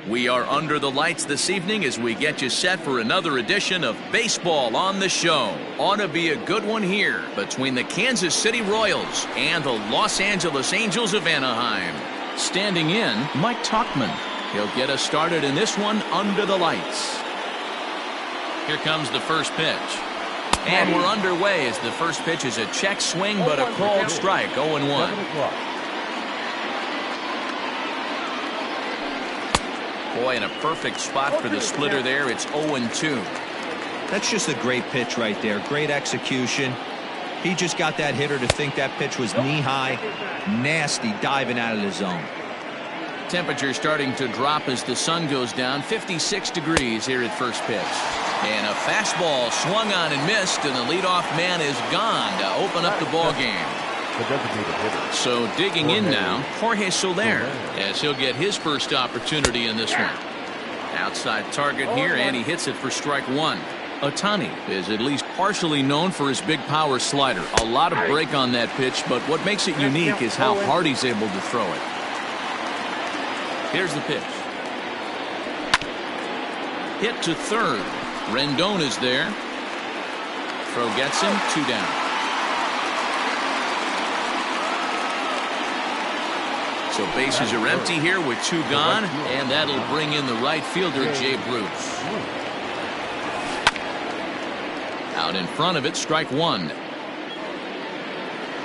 We are under the lights this evening as we get you set for another edition of Baseball on the Show. Ought to be a good one here between the Kansas City Royals and the Los Angeles Angels of Anaheim. Standing in, Mike Tauchman. He'll get us started in this one under the lights. Here comes the first pitch. And we're underway as the first pitch is a check swing, but a called strike, 0-1. Boy, in a perfect spot for the splitter there. It's 0-2. That's just a great pitch right there. Great execution. He just got that hitter to think that pitch was knee-high. Nasty diving out of the zone. Temperature starting to drop as the sun goes down. 56 degrees here at first pitch. And a fastball swung on and missed, and the leadoff man is gone to open up the ball game. So digging in now, Jorge Soler, as he'll get his first opportunity in this one. Outside target here, and he hits it for strike one. Ohtani is at least partially known for his big power slider. A lot of break on that pitch, but what makes it unique is how hard he's able to throw it. Here's the pitch. Hit to third. Rendon is there. Throw gets him, 2 down. So bases are empty here with 2 gone, and that'll bring in the right fielder, Jay Bruce. Out in front of it, strike one.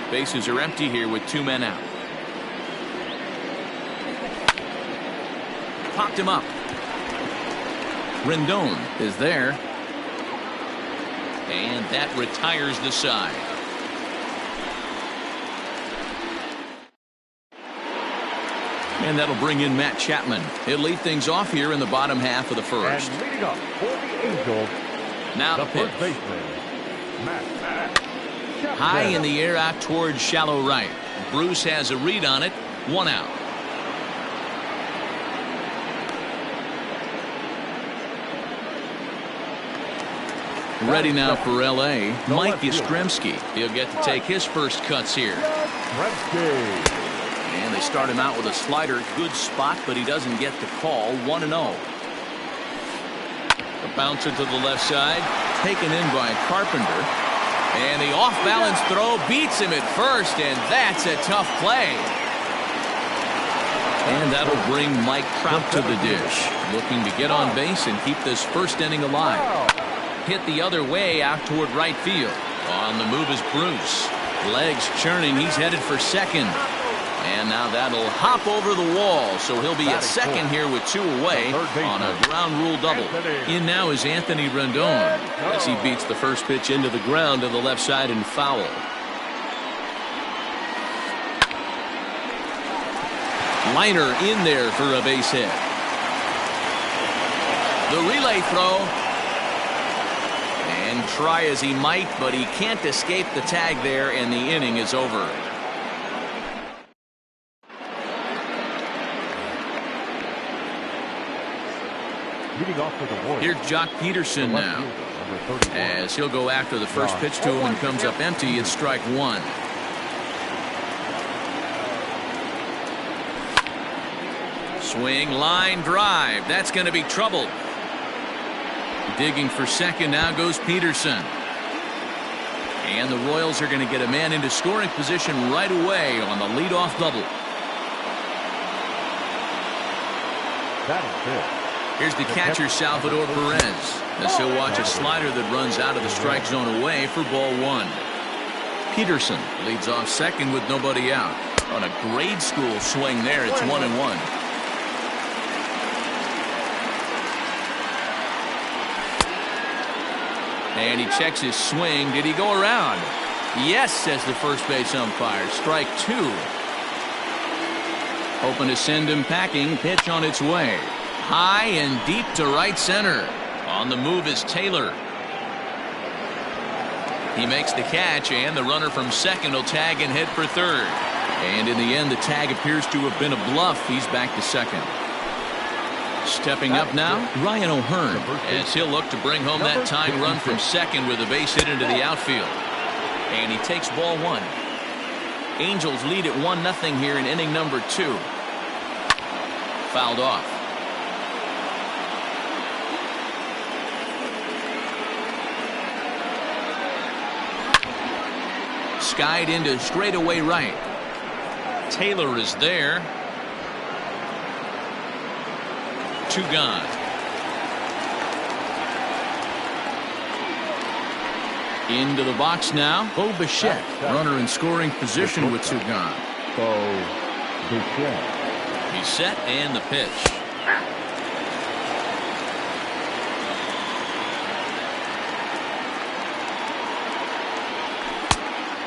Bases are empty here with 2 men out. Popped him up. Rendon is there. And that retires the side. And that'll bring in Matt Chapman. He'll lead things off here in the bottom half of the first. And leading up for the Angels, now the pitch. Matt High in the air out towards shallow right. Bruce has a read on it. 1 out. Ready now for L.A., Mike Yastrzemski. He'll get to take his first cuts here. And they start him out with a slider. Good spot, but he doesn't get the call. 1-0. A bouncer to the left side. Taken in by Carpenter. And the off-balance throw beats him at first, and that's a tough play. And that'll bring Mike Trout to the dish. Looking to get on base and keep this first inning alive. Hit the other way out toward right field. On the move is Bruce. Legs churning. He's headed for second. And now that'll hop over the wall. So he'll be at second here with 2 away on a ground rule double. In now is Anthony Rendon as he beats the first pitch into the ground to the left side and foul. Liner in there for a base hit. The relay throw. And try as he might, but he can't escape the tag there, and the inning is over. Here's Jock Peterson now, as he'll go after the first pitch to him and comes up empty. It's strike one. Swing, line, drive. That's going to be trouble. Digging for second now goes Peterson. And the Royals are going to get a man into scoring position right away on the leadoff double. Here's the catcher, Salvador Perez, as he'll watch a slider that runs out of the strike zone away for ball one. Peterson leads off second with nobody out. On a grade school swing there, it's 1-1. And he checks his swing. Did he go around? Yes, says the first base umpire. Strike 2. Hoping to send him packing. Pitch on its way. High and deep to right center. On the move is Taylor. He makes the catch, and the runner from second will tag and head for third. And in the end, the tag appears to have been a bluff. He's back to second. Stepping up now, Ryan O'Hearn, as he'll look to bring home that tying run from second with a base hit into the outfield. And he takes ball one. Angels lead at 1-0 here in inning number 2. Fouled off. skied into straightaway right. Taylor is there. 2 gone. Into the box now. Bo Bichette, runner in scoring position with 2 gone. Bo Bichette. He's set and the pitch.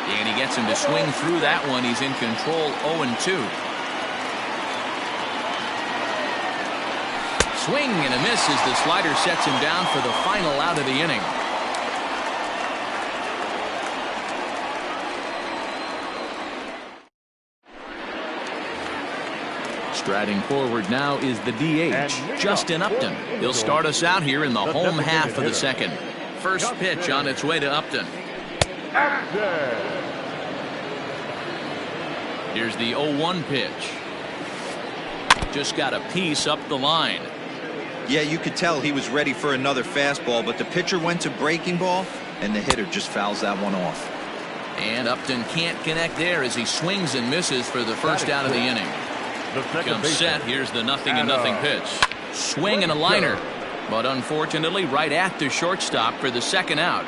And he gets him to swing through that one. He's in control 0-2. Swing and a miss as the slider sets him down for the final out of the inning. Striding forward now is the DH, Justin Upton. He'll start us out here in the home half of the second. First pitch on its way to Upton. Here's the 0-1 pitch. Just got a piece up the line. Yeah, you could tell he was ready for another fastball, but the pitcher went to breaking ball, and the hitter just fouls that one off. And Upton can't connect there as he swings and misses for the first out of the inning. Comes set. Here's the 0-0 pitch. Swing and a liner, but unfortunately right at the shortstop for the second out.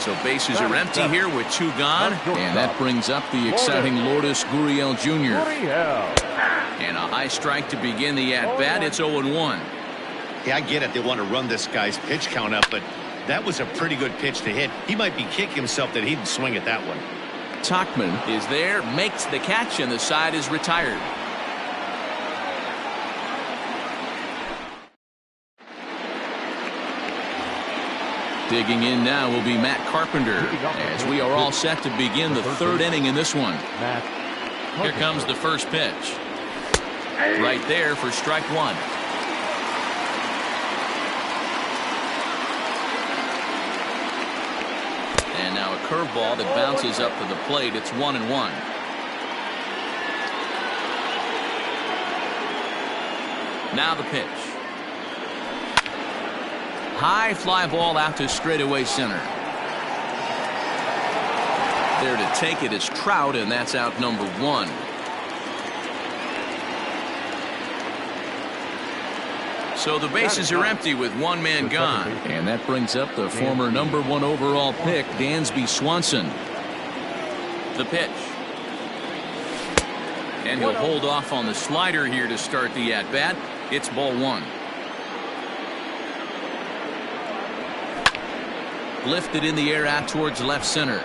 So bases are empty here with 2 gone, and that brings up the exciting Lourdes Gurriel Jr. And a high strike to begin the at-bat. It's 0-1. Yeah, I get it. They want to run this guy's pitch count up, but that was a pretty good pitch to hit. He might be kicking himself that he didn't swing at that one. Tachman is there, makes the catch, and the side is retired. Digging in now will be Matt Carpenter as we are all set to begin the 3rd inning in this one. Here comes the first pitch. Right there for strike 1. And now a curveball that bounces up to the plate. It's 1-1. Now the pitch. High fly ball out to straightaway center. There to take it is Trout, and that's out number 1. So the bases are empty with 1 man gone. And that brings up the former number 1 overall pick, Dansby Swanson. The pitch. And he'll hold off on the slider here to start the at-bat. It's ball 1. Lifted in the air out towards left center.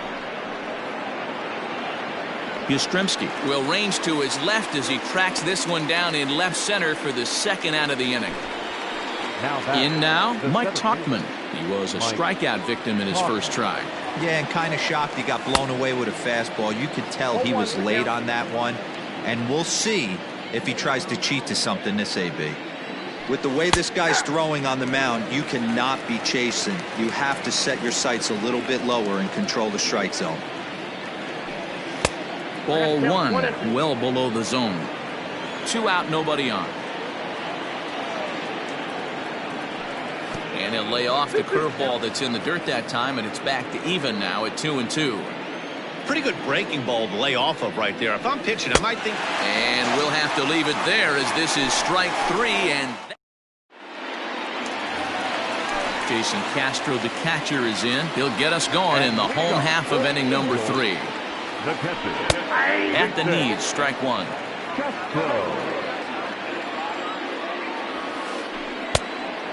Yastrzemski will range to his left as he tracks this one down in left center for the second out of the inning. In now, Mike Tachman. He was a strikeout victim in his first try. Yeah, and kind of shocked he got blown away with a fastball. You could tell he was late on that one, and we'll see if he tries to cheat to something this AB. With the way this guy's throwing on the mound, you cannot be chasing. You have to set your sights a little bit lower and control the strike zone. Ball 1, well below the zone. 2 out, nobody on. And he'll lay off the curveball that's in the dirt that time, and it's back to even now at 2-2. Pretty good breaking ball to lay off of right there. If I'm pitching, I might think. And we'll have to leave it there as this is strike 3. And Jason Castro, the catcher, is in. He'll get us going in the home half of inning number 3. At the knees, strike 1.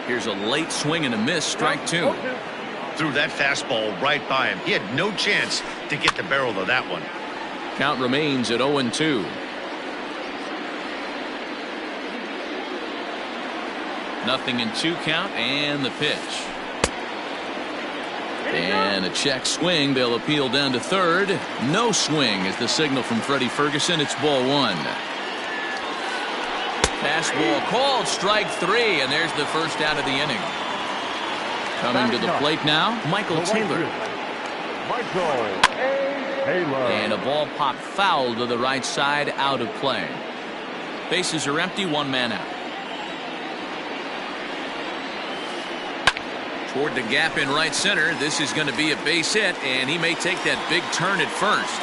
Here's a late swing and a miss, strike 2. Threw that fastball right by him. He had no chance to get the barrel of that one. Count remains at 0-2. Nothing in 2 count, and the pitch. And a check swing. They'll appeal down to third. No swing is the signal from Freddie Ferguson. It's ball 1. Fastball called, strike 3, and there's the first out of the inning. Coming to the plate now, Michael Taylor. And a ball popped foul to the right side, out of play. Bases are empty, 1 man out. Toward the gap in right center. This is going to be a base hit, and he may take that big turn at first.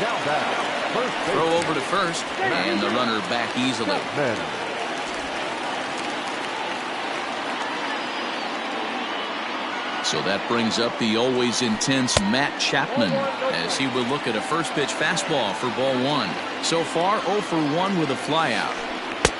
Now back. First base. Throw over to first, and the runner back easily. So that brings up the always intense Matt Chapman as he will look at a first pitch fastball for ball one. So far 0 for 1 with a flyout.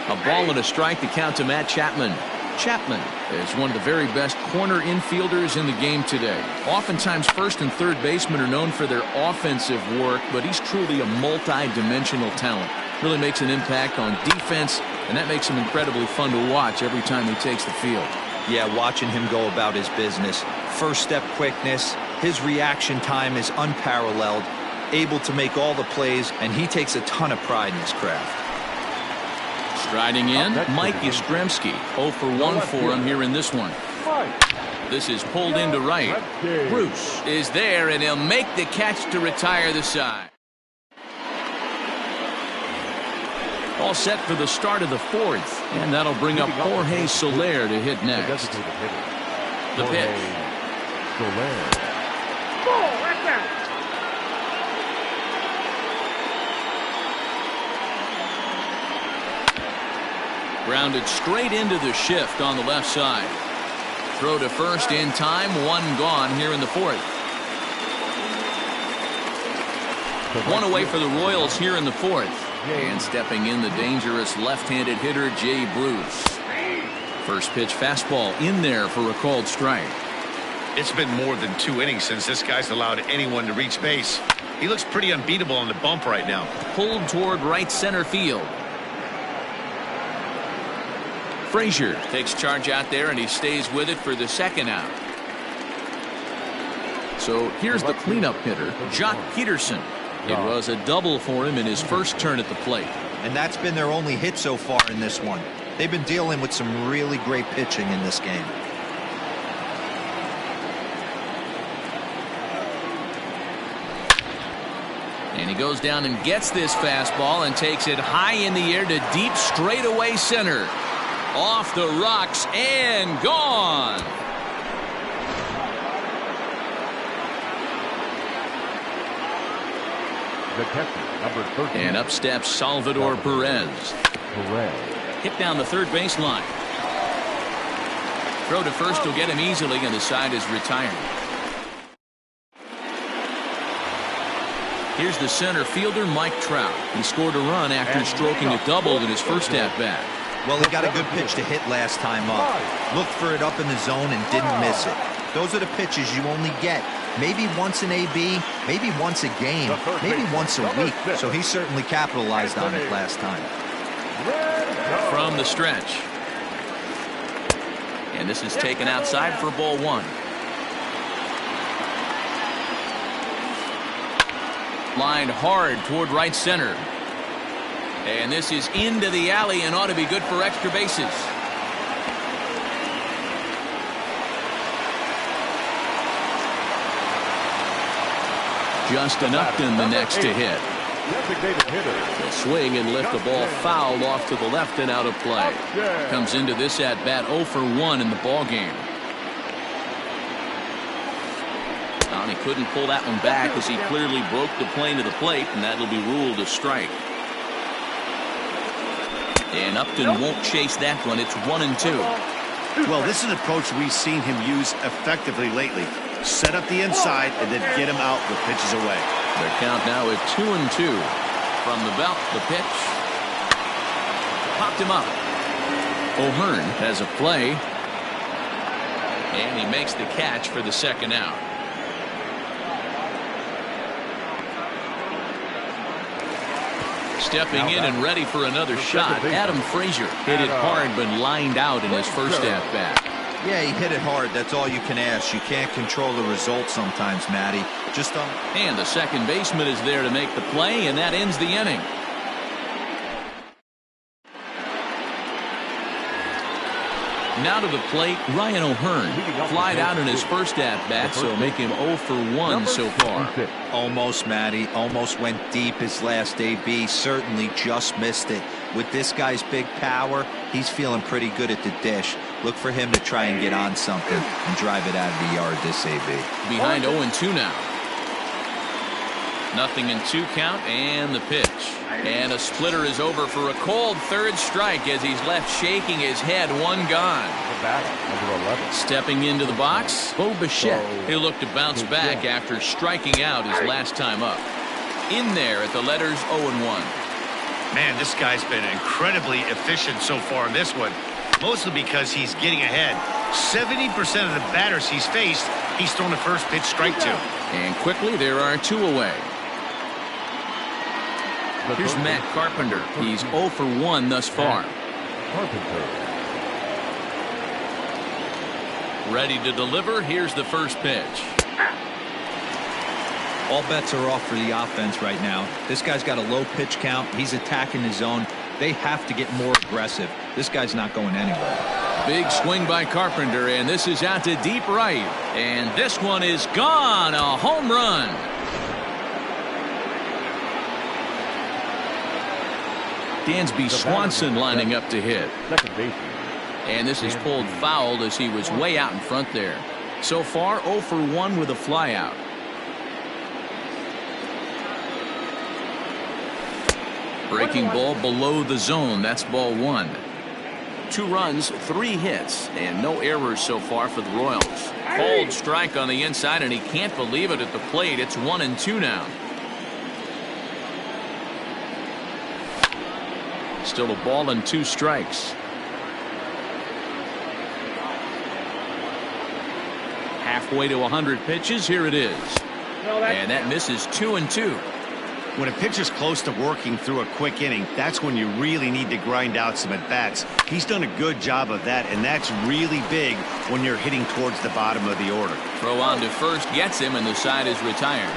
A ball and a strike to count to Matt Chapman. Chapman is one of the very best corner infielders in the game today. Oftentimes first and third basemen are known for their offensive work, but he's truly a multi-dimensional talent. Really makes an impact on defense, and that makes him incredibly fun to watch every time he takes the field. Yeah, watching him go about his business. First step quickness, his reaction time is unparalleled, able to make all the plays, and he takes a ton of pride in his craft. Striding in, Mike Yastrzemski. 0 for 1 for him here in this one. This is pulled into right. Bruce is there, and he'll make the catch to retire the side. All set for the start of the fourth, and that'll bring up Jorge Soler to hit next. The pitch. Grounded straight into the shift on the left side. Throw to first in time, one gone here in the fourth. One away for the Royals here in the fourth. And stepping in, the dangerous left-handed hitter, Jay Bruce. First pitch fastball in there for a called strike. It's been more than 2 innings since this guy's allowed anyone to reach base. He looks pretty unbeatable on the bump right now. Pulled toward right center field. Frazier takes charge out there, and he stays with it for the second out. So here's the cleanup hitter, Jock Peterson. It was a double for him in his first turn at the plate. And that's been their only hit so far in this one. They've been dealing with some really great pitching in this game. And he goes down and gets this fastball and takes it high in the air to deep straightaway center. Off the rocks and gone. The catcher, number 13. And up steps Salvador Perez. Hit down the third baseline. Throw to first will get him easily, and the side is retired. Here's the center fielder, Mike Trout. He scored a run after stroking a double in his first at-bat. Well, he got a good pitch to hit last time up. Looked for it up in the zone and didn't miss it. Those are the pitches you only get maybe once in AB, maybe once a game, maybe once a week. So he certainly capitalized on it last time. From the stretch. And this is taken outside for ball one. Lined hard toward right center. And this is into the alley and ought to be good for extra bases. Justin Upton the next to hit. He'll swing and lift the ball foul off to the left and out of play. Comes into this at bat 0 for 1 in the ball game. And he couldn't pull that one back as he clearly broke the plane to the plate, and that'll be ruled a strike. And Upton won't chase that one. It's 1-2. Well, this is an approach we've seen him use effectively lately. Set up the inside and then get him out with pitches away. Their count now at 2-2. From the belt, the pitch. Popped him up. O'Hearn has a play. And he makes the catch for the second out. Stepping in and ready for another shot. Adam Frazier hit it hard but lined out in his first at-bat. Yeah, he hit it hard. That's all you can ask. You can't control the result sometimes, Matty. Just on. And the second baseman is there to make the play, and that ends the inning. Now to the plate, Ryan O'Hearn. Flied out in his first at-bat, so make him 0 for 1 so far. Almost, Matty. Almost went deep his last AB. Certainly just missed it. With this guy's big power, he's feeling pretty good at the dish. Look for him to try and get on something and drive it out of the yard this AB. Behind 0-2 now. 0-2 count and the pitch. And a splitter is over for a cold third strike as he's left shaking his head. One gone. Stepping into the box, Bo Bichette. He'll look to bounce back after striking out his last time up. In there at the letters 0-1. Man, this guy's been incredibly efficient so far in this one. Mostly because he's getting ahead. 70% of the batters he's faced, he's thrown the first pitch strike to. And quickly there are 2 away. Here's Matt Carpenter. He's 0 for 1 thus far. Ready to deliver. Here's the first pitch. All bets are off for the offense right now. This guy's got a low pitch count. He's attacking his zone. They have to get more aggressive. This guy's not going anywhere. Big swing by Carpenter, and this is out to deep right. And this one is gone. A home run. Dansby Swanson lining up to hit. And this is pulled foul as he was way out in front there. So far 0 for 1 with a flyout. Breaking ball below the zone. That's ball 1. 2 runs, 3 hits, and no errors so far for the Royals. Cold strike on the inside, and he can't believe it at the plate. It's 1-2 now. Still a ball and 2 strikes. Halfway to 100 pitches. Here it is. And that misses 2-2. When a pitcher's close to working through a quick inning, that's when you really need to grind out some at-bats. He's done a good job of that, and that's really big when you're hitting towards the bottom of the order. Throw on to first gets him, and the side is retired.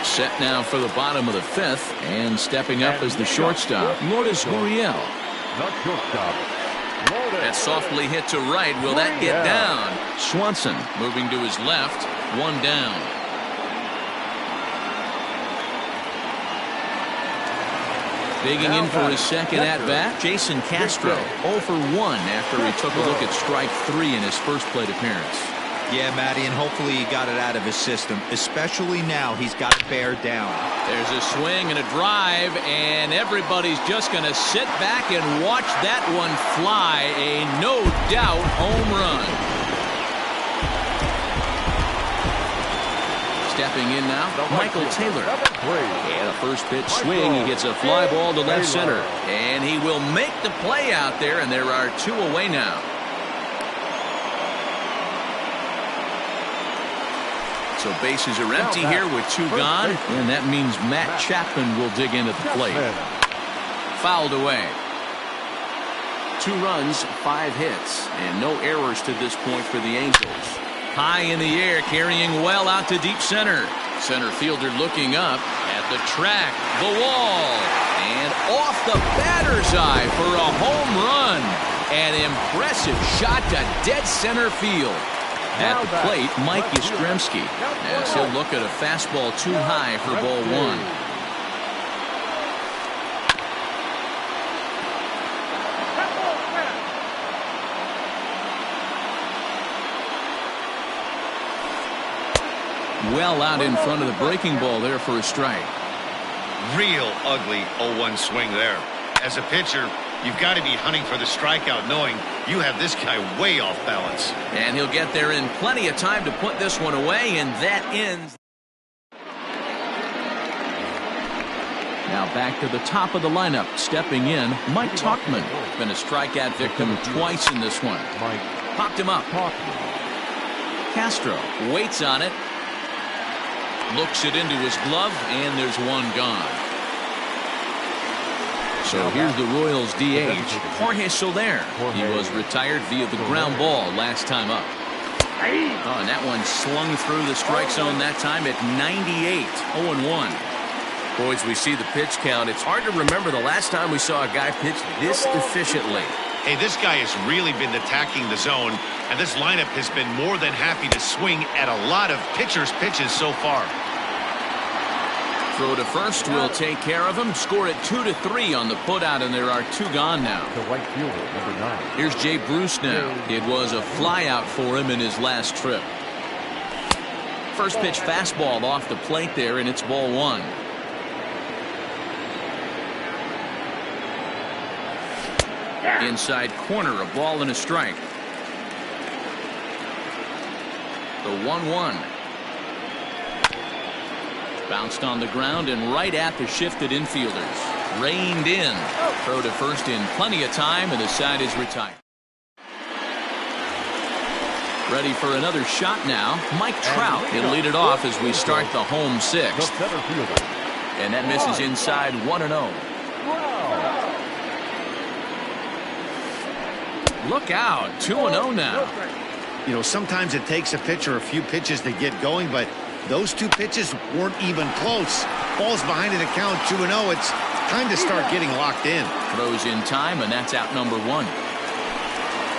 Set now for the bottom of the 5th, and stepping up as the shortstop, Lourdes Gurriel. That softly hit to right. Will that get down? Swanson moving to his left. 1 down. Digging in for his second at-bat, Jason Castro. 0 for 1 after he took a look at strike 3 in his first plate appearance. Yeah, Matty, and hopefully he got it out of his system. Especially now, he's got to bear down. There's a swing and a drive, and everybody's just going to sit back and watch that one fly. A no-doubt home run. Stepping in now, Michael Taylor. And a first pitch swing. He gets a fly ball to left center. And he will make the play out there, and there are 2 away now. So bases are empty here with 2 gone, and that means Matt Chapman will dig into the plate. Fouled away. 2 runs, 5 hits, and no errors to this point for the Angels. High in the air, carrying well out to deep center. Center fielder looking up at the track, the wall, and off the batter's eye for a home run. An impressive shot to dead center field. At the plate, Mike Yastrzemski, as he'll look at a fastball too high for ball 1. Well out in front of the breaking ball there for a strike. Real ugly 0-1 swing there. As a pitcher, you've got to be hunting for the strikeout, knowing you have this guy way off balance. And he'll get there in plenty of time to put this one away, and that ends. Now back to the top of the lineup. Stepping in, Mike Tauchman. Been a strikeout victim twice in this one. Popped him up. Castro waits on it. Looks it into his glove, and there's 1 gone. So here's the Royals DH, Jorge Soler. He was retired via the ground ball last time up. Oh, and that one slung through the strike zone that time at 98. 0-1. Boys, we see the pitch count. It's hard to remember the last time we saw a guy pitch this efficiently. Hey, this guy has really been attacking the zone, and this lineup has been more than happy to swing at a lot of pitchers' pitches so far. Throw to first will take care of him. Score it 2-3 on the putout, and there are 2 gone now. The right fielder, number 9. Here's Jay Bruce now. It was a flyout for him in his last trip. First pitch fastball off the plate there, and it's ball 1. Inside corner, a ball and a strike. The 1-1. Bounced on the ground and right at the shifted infielders. Reined in. Throw to first in plenty of time, and the side is retired. Ready for another shot now. Mike Trout. He'll lead it off as we start the home 6th. And that misses inside 1-0. Look out. 2-0 now. You know, sometimes it takes a pitcher a few pitches to get going, but those 2 pitches weren't even close. Ball's behind in the count 2-0. It's time to start getting locked in. Throws in time, and that's out number 1.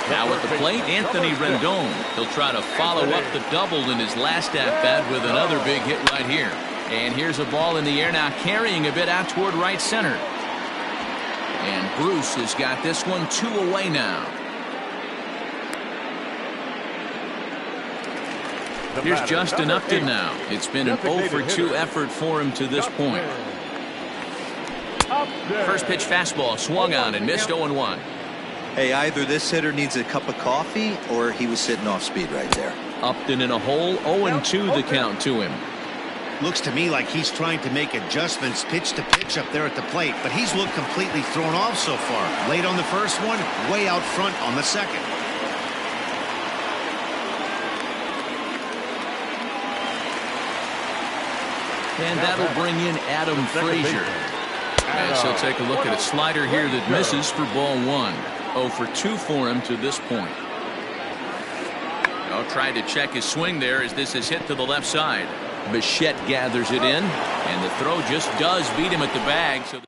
Now at the plate, Anthony Rendon. He'll try to follow up the double in his last at-bat with another big hit right here. And here's a ball in the air now, carrying a bit out toward right center. And Bruce has got this one 2 away now. Here's Justin Upton now. It's been an 0-for-2 effort for him to this point. First pitch fastball swung on and missed 0-1. Hey, either this hitter needs a cup of coffee or he was sitting off speed right there. Upton in a hole, 0-2 the count to him. Looks to me like he's trying to make adjustments pitch to pitch up there at the plate, but he's looked completely thrown off so far. Late on the first one, way out front on the second. And that'll bring in Adam Frazier. As he'll take a look at a slider here that misses for ball 1. 0-for-2 for him to this point. Oh, tried to check his swing there as this is hit to the left side. Bichette gathers it in, and the throw just does beat him at the bag. So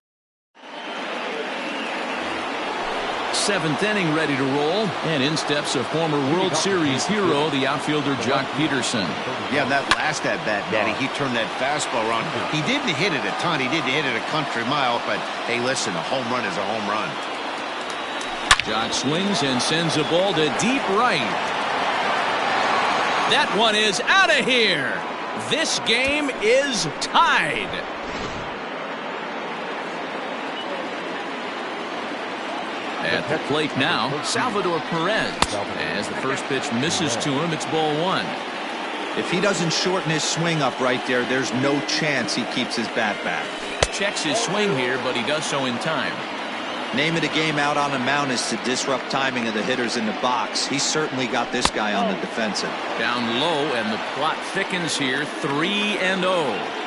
7th inning ready to roll, and in steps a former World Series hero, the outfielder Jock Peterson. Yeah, that last at-bat, Daddy, he turned that fastball around. He didn't hit it a ton. He didn't hit it a country mile, but hey, listen, a home run is a home run. Jock swings and sends a ball to deep right. That one is out of here. This game is tied. At the plate now, Salvador Perez. As the first pitch misses to him, it's ball 1. If he doesn't shorten his swing up right there, there's no chance he keeps his bat back. Checks his swing here, but he does so in time. Name of the game out on the mound is to disrupt timing of the hitters in the box. He's certainly got this guy on the defensive. Down low, and the plot thickens here, 3-0.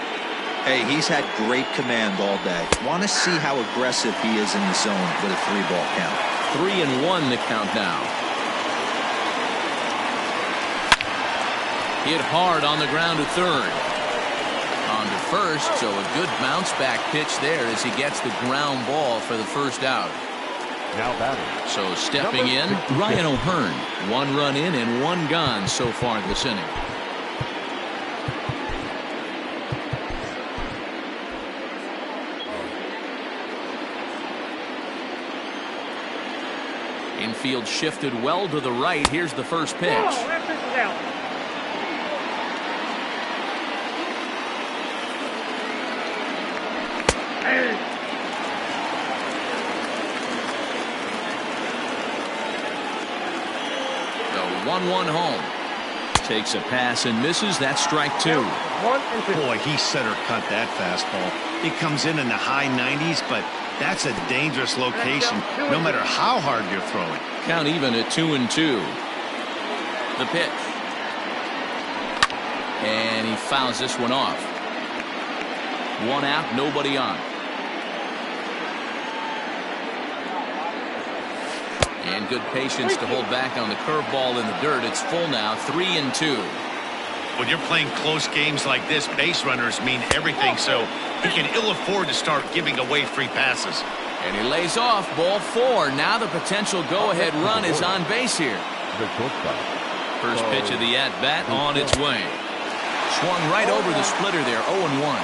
Hey, he's had great command all day. Want to see how aggressive he is in the zone with a 3-ball count. 3-1 the count now. Hit hard on the ground to third. On to first, so a good bounce back pitch there as he gets the ground ball for the first out. Now batting. So stepping in, Ryan O'Hearn. 1 run in and 1 gone so far this inning. Infield shifted well to the right. Here's the first pitch. The 1-1 home. Takes a pass and misses. That's strike 2. Boy, he center cut that fastball. It comes in the high 90s, but that's a dangerous location no matter how hard you're throwing. Count even at 2-2. The pitch. And he fouls this one off. 1 out, nobody on. And good patience to hold back on the curveball in the dirt. It's full now, 3-2. When you're playing close games like this, base runners mean everything, so He can ill afford to start giving away free passes. And he lays off ball 4. Now the potential go-ahead run is on base here. The shortstop. First pitch of the at-bat on its way. Swung right over the splitter there, 0-1.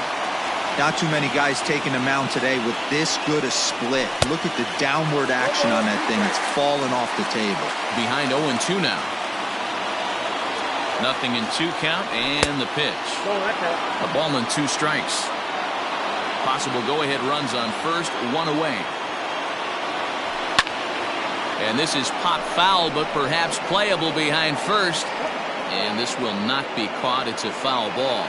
Not too many guys taking the mound today with this good a split. Look at the downward action on that thing. It's falling off the table. Behind 0-2 now. Nothing in 2 count, and the pitch. A ball and 2 strikes. Possible go-ahead runs on first, 1 away. And this is pop foul, but perhaps playable behind first. And this will not be caught. It's a foul ball.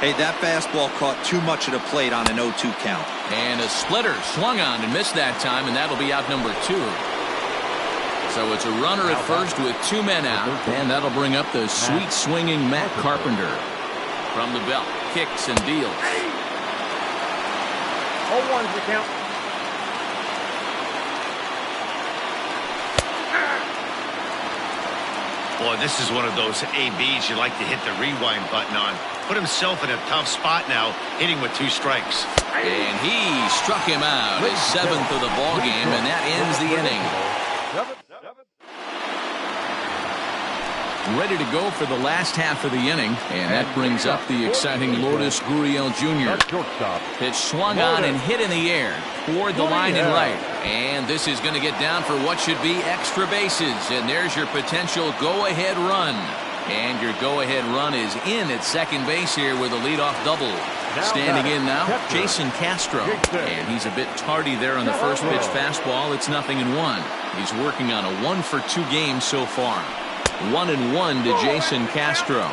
Hey, that fastball caught too much of the plate on an 0-2 count. And a splitter swung on and missed that time, and that'll be out number 2. So it's a runner at first with 2 men out, and that'll bring up the sweet swinging Matt Carpenter. From the belt, kicks and deals. 0-1 is the count. Boy, this is one of those ABs you like to hit the rewind button on. Put himself in a tough spot now, hitting with 2 strikes. And he struck him out, his 7th of the ball game, and that ends the inning. Ready to go for the last half of the inning, and that brings up the exciting Lourdes Gurriel Jr. Pitch swung on and hit in the air toward the line and right. And this is going to get down for what should be extra bases. And there's your potential go-ahead run. And your go-ahead run is in at second base here with a leadoff double. Standing in now, Jason Castro. And he's a bit tardy there on the first pitch fastball. It's 0-1. He's working on a 1-for-2 game so far. 1-1 to Jason Castro.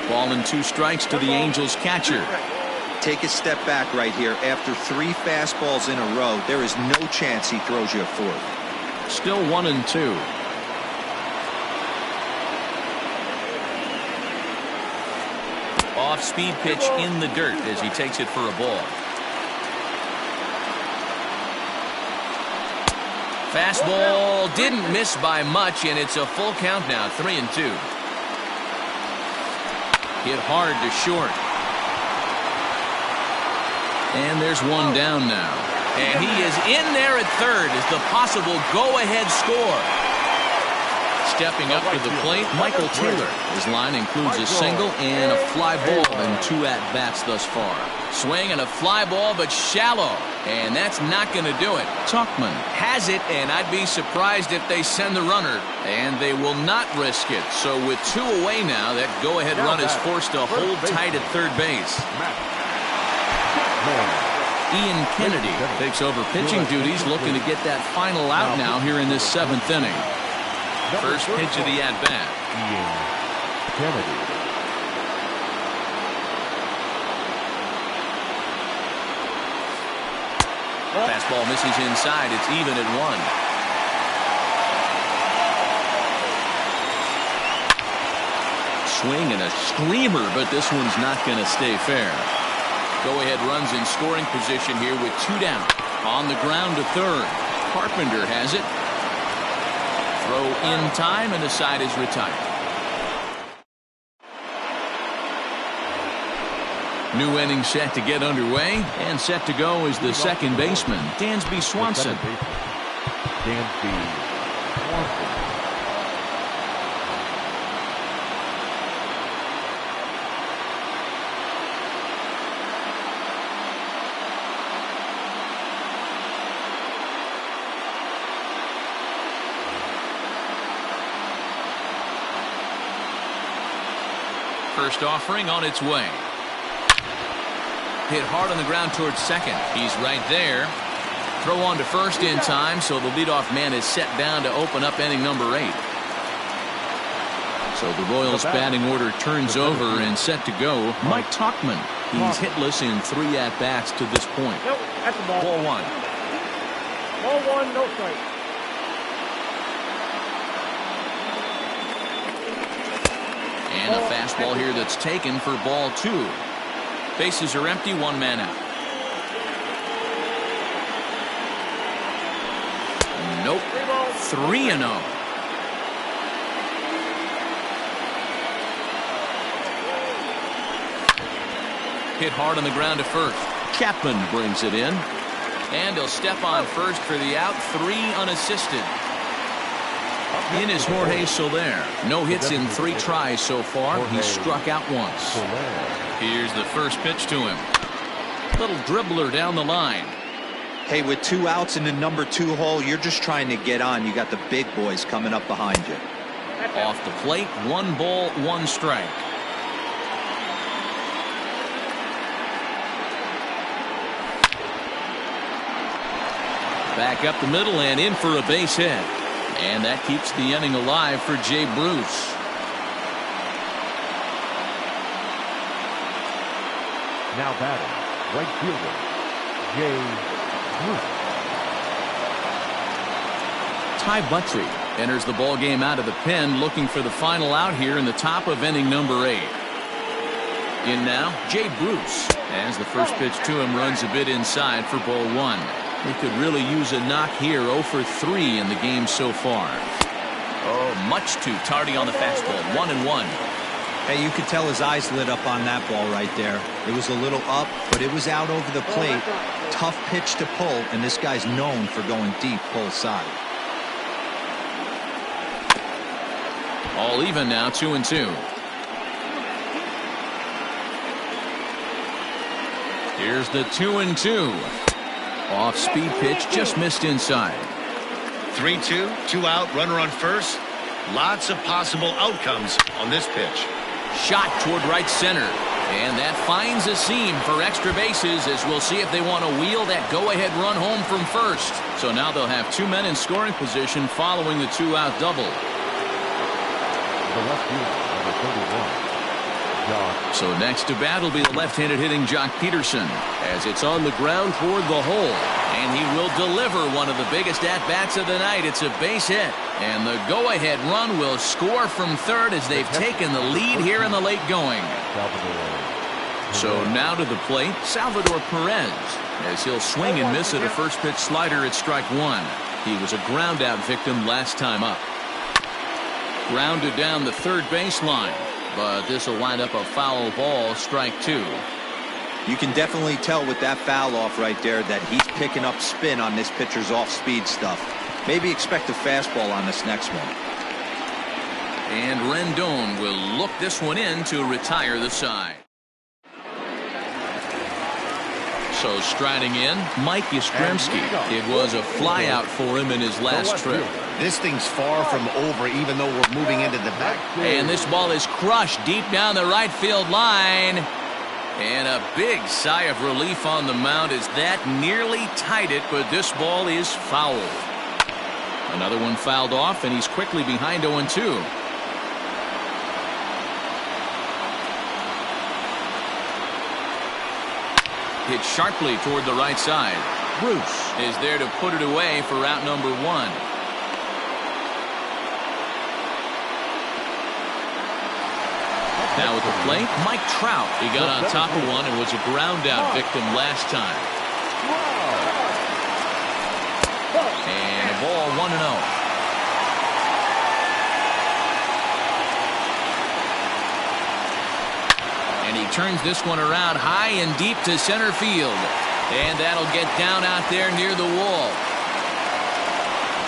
Ball and 2 strikes to the Angels catcher. Take a step back right here. After 3 fastballs in a row, there is no chance he throws you a 4th. Still 1-2. Off-speed pitch in the dirt as he takes it for a ball. Fastball didn't miss by much, and it's a full count now, 3-2. Hit hard to short. And there's one down now. And he is in there at third as the possible go-ahead score. Stepping up to the plate, Michael Taylor. His line includes a single and a fly ball in 2 at-bats thus far. Swing and a fly ball, but shallow. And that's not going to do it. Tuchman has it, and I'd be surprised if they send the runner. And they will not risk it. So with 2 away now, that go-ahead run is forced to hold tight at third base. Ian Kennedy takes over pitching duties, looking to get that final out now here in this 7th inning. First pitch of the at-bat. Ian Kennedy. Fastball misses inside. It's even at 1. Swing and a screamer, but this one's not going to stay fair. Go-ahead runs in scoring position here with 2 down. On the ground to third. Carpenter has it. Throw in time, and the side is retired. New inning set to get underway, and set to go is the second baseman, Dansby Swanson. Dansby Swanson. First offering on its way. Hit hard on the ground towards second. He's right there. Throw on to first in time, so the leadoff man is set down to open up inning number 8. So the Royals batting order turns over and set to go. Mike Tuchman. He's hitless in 3 at-bats to this point. Nope, that's the ball. Ball 1. Ball 1, no strike. And a fastball here that's taken for ball 2. Bases are empty, 1 man out. Nope. 3-0. Hit hard on the ground to first. Chapman brings it in. And he'll step on first for the out. 3 unassisted. In is Jorge Soler. No hits in 3 tries so far. He's struck out once. Here's the first pitch to him. Little dribbler down the line. Hey, with 2 outs in the number 2 hole, you're just trying to get on. You got the big boys coming up behind you. Off the plate, 1 ball, 1 strike. Back up the middle and in for a base hit. And that keeps the inning alive for Jay Bruce. Now batting, right fielder, Jay Bruce. Ty Buttrey enters the ball game out of the pen, looking for the final out here in the top of inning number 8. In now, Jay Bruce, as the first pitch to him runs a bit inside for ball 1. He could really use a knock here. 0 for 3 in the game so far. Oh, much too tardy on the fastball. 1-1. Hey, you could tell his eyes lit up on that ball right there. It was a little up, but it was out over the plate. Tough pitch to pull, and this guy's known for going deep pull side. All even now, 2-2. Here's the 2-2. Off speed pitch, just missed inside. 3-2, 2 out, runner on first. Lots of possible outcomes on this pitch. Shot toward right center. And that finds a seam for extra bases, as we'll see if they want to wheel that go-ahead run home from first. So now they'll have 2 men in scoring position following the 2-out double. The left fielder, number 31. So next to bat will be the left-handed hitting Jock Peterson, as it's on the ground toward the hole. And he will deliver one of the biggest at-bats of the night. It's a base hit. And the go-ahead run will score from third as they've taken the lead here in the late going. So now to the plate, Salvador Perez, as he'll swing and miss at a first pitch slider at strike 1. He was a ground-out victim last time up. Grounded down the third baseline. But this will wind up a foul ball, strike 2. You can definitely tell with that foul off right there that he's picking up spin on this pitcher's off-speed stuff. Maybe expect a fastball on this next one. And Rendon will look this one in to retire the side. So striding in, Mike Yastrzemski. It was a flyout for him in his last trip. This thing's far from over, even though we're moving into the back. And this ball is crushed deep down the right field line. And a big sigh of relief on the mound as that nearly tied it, but this ball is foul. Another one fouled off, and he's quickly behind 0-2. Hit sharply toward the right side. Bruce is there to put it away for route number 1. Now at the plate, Mike Trout. He got on top of one and was a ground out victim last time. And a ball, 1-0. And he turns this one around high and deep to center field. And that'll get down out there near the wall.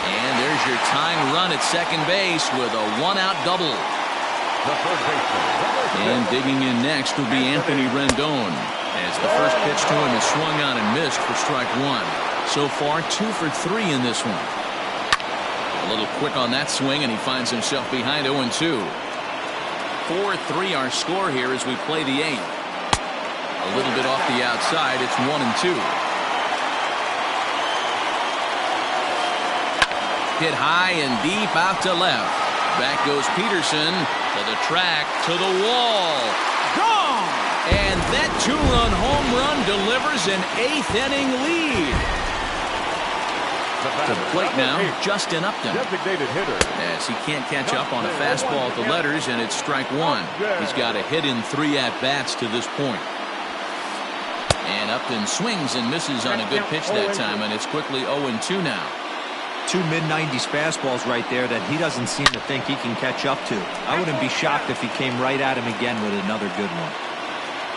And there's your tying run at second base with a 1-out double. And digging in next will be Anthony Rendon, as the first pitch to him is swung on and missed for strike 1. So far 2 for 3 in this one. A little quick on that swing, and he finds himself behind 0-2. 4-3 our score here as we play the 8th. A little bit off the outside. It's 1-2. Hit high and deep out to left. Back goes Peterson to the track, to the wall. Gone! And that 2-run home run delivers an 8th inning lead. To the plate now, Justin Upton. Designated hitter. As he can't catch up on a fastball at the letters, and it's strike 1. He's got a hit in 3 at-bats to this point. And Upton swings and misses on a good pitch that time, and it's quickly 0-2 now. 2 mid-90s fastballs right there that he doesn't seem to think he can catch up to. I wouldn't be shocked if he came right at him again with another good one.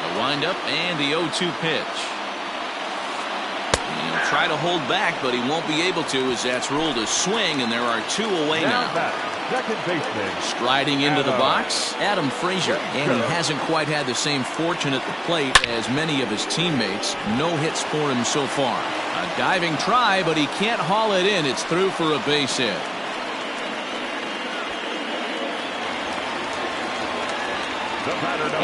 The windup and the 0-2 pitch. He'll try to hold back, but he won't be able to, as that's ruled a swing, and there are 2 away now. Second baseman. Striding into the box, Adam Frazier, and he hasn't quite had the same fortune at the plate as many of his teammates. No hits for him so far. A diving try, but he can't haul it in. It's through for a base hit.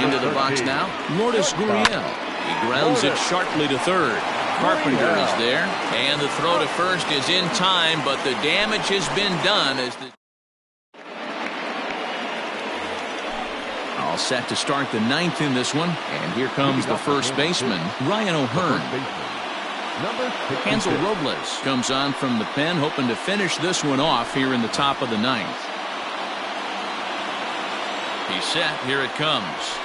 Into the box now, Lourdes Gurriel. He grounds it sharply to third. Carpenter is there, and the throw to first is in time, but the damage has been done as the all set to start the 9th in this one, and here comes the first baseman, Ryan O'Hearn. Hansel Robles comes on from the pen, hoping to finish this one off here in the top of the 9th. He's set. Here it comes.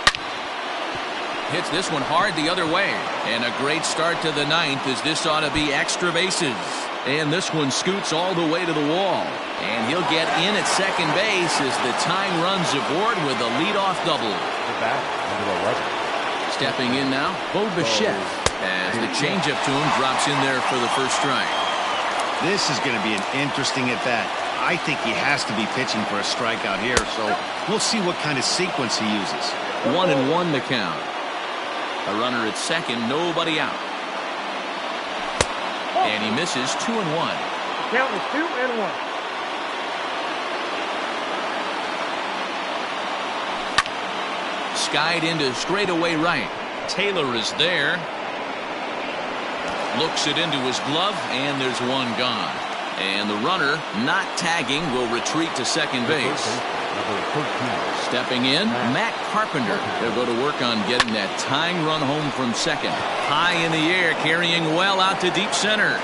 Hits this one hard the other way. And a great start to the 9th, as this ought to be extra bases. And this one scoots all the way to the wall. And he'll get in at second base as the tying runs aboard with a leadoff double. Stepping in now, Bo Bichette, as the changeup to him drops in there for the first strike. This is going to be an interesting at-bat. I think he has to be pitching for a strikeout here, so we'll see what kind of sequence he uses. 1-1 the count. A runner at second, nobody out. And he misses 2-1. Count is 2-1. Skied into straightaway right. Taylor is there. Looks it into his glove, and there's one gone. And the runner, not tagging, will retreat to second base. Stepping in, Matt Carpenter. They'll go to work on getting that tying run home from second. High in the air, carrying well out to deep center.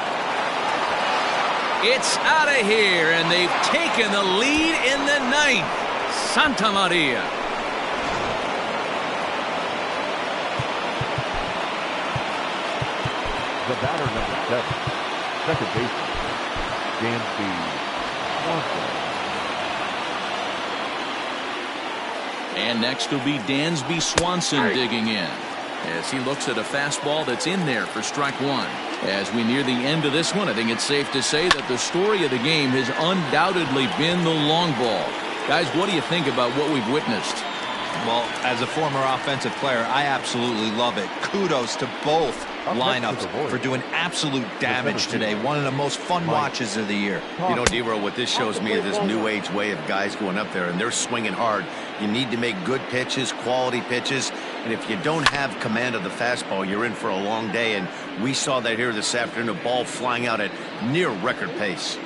It's out of here, and they've taken the lead in the 9th. Santa Maria. The batter, number 7, second baseman, Dansby Swanson. And next will be Dansby Swanson digging in, as he looks at a fastball that's in there for strike 1. As we near the end of this one, I think it's safe to say that the story of the game has undoubtedly been the long ball. Guys, what do you think about what we've witnessed? Well, as a former offensive player, I absolutely love it. Kudos to both lineups for doing absolute damage today. One of the most fun watches of the year. You know, D-Row, what this shows me is this new age way of guys going up there, and they're swinging hard. You need to make good pitches, quality pitches, and if you don't have command of the fastball, you're in for a long day, and we saw that here this afternoon, a ball flying out at near record pace.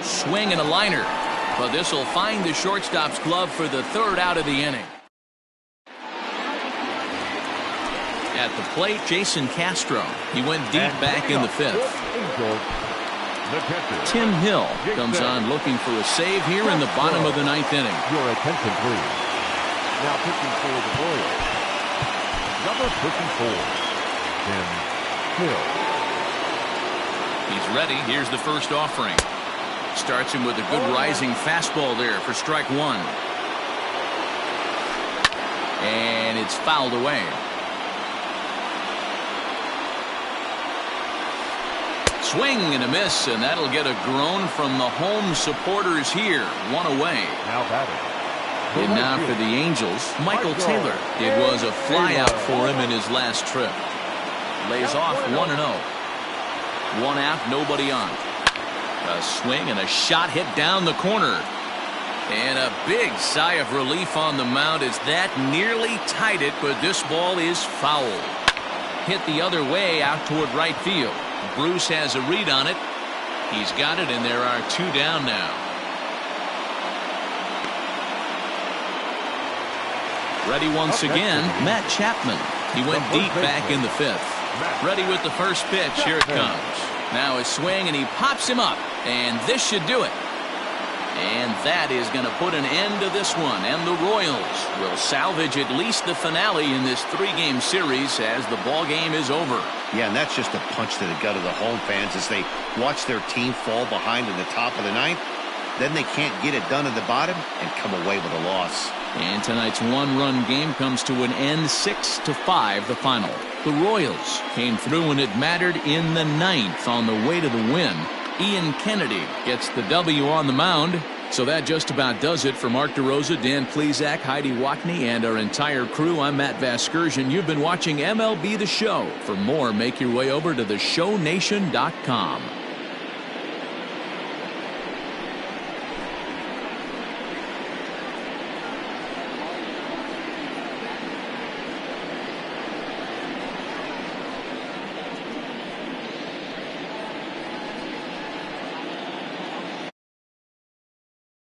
Swing and a liner, but this will find the shortstop's glove for the 3rd out of the inning. At the plate, Jason Castro. He went deep back in the 5th. Tim Hill comes on looking for a save here in the bottom of the 9th inning. Your attention, please. Now pitching for the Royals, number 54, Tim Hill. He's ready. Here's the first offering. Starts him with a good rising fastball there for strike 1. And it's fouled away. Swing and a miss, and that'll get a groan from the home supporters here. 1 away. Now batting. And now for the Angels, Michael Taylor. It was a flyout for him in his last trip. Lays off 1-0. 1 out, nobody on. A swing and a shot hit down the corner. And a big sigh of relief on the mound as that nearly tied it, but this ball is foul. Hit the other way out toward right field. Bruce has a read on it. He's got it, and there are 2 down now. Ready once again, Matt Chapman. He went deep back in the 5th. Ready with the first pitch. Here it comes. Now a swing, and he pops him up, and this should do it. And that is going to put an end to this one, and the Royals will salvage at least the finale in this 3-game series as the ball game is over. Yeah, and that's just a punch to the gut of the home fans as they watch their team fall behind in the top of the 9th. then they can't get it done in the bottom and come away with a loss. And tonight's one-run game comes to an end, 6-5 the final. The Royals came through when it mattered in the 9th on the way to the win. Ian Kennedy gets the W on the mound. So that just about does it for Mark DeRosa, Dan Plesac, Heidi Wackney, and our entire crew. I'm Matt Vasgersian. You've been watching MLB The Show. For more, make your way over to theshownation.com.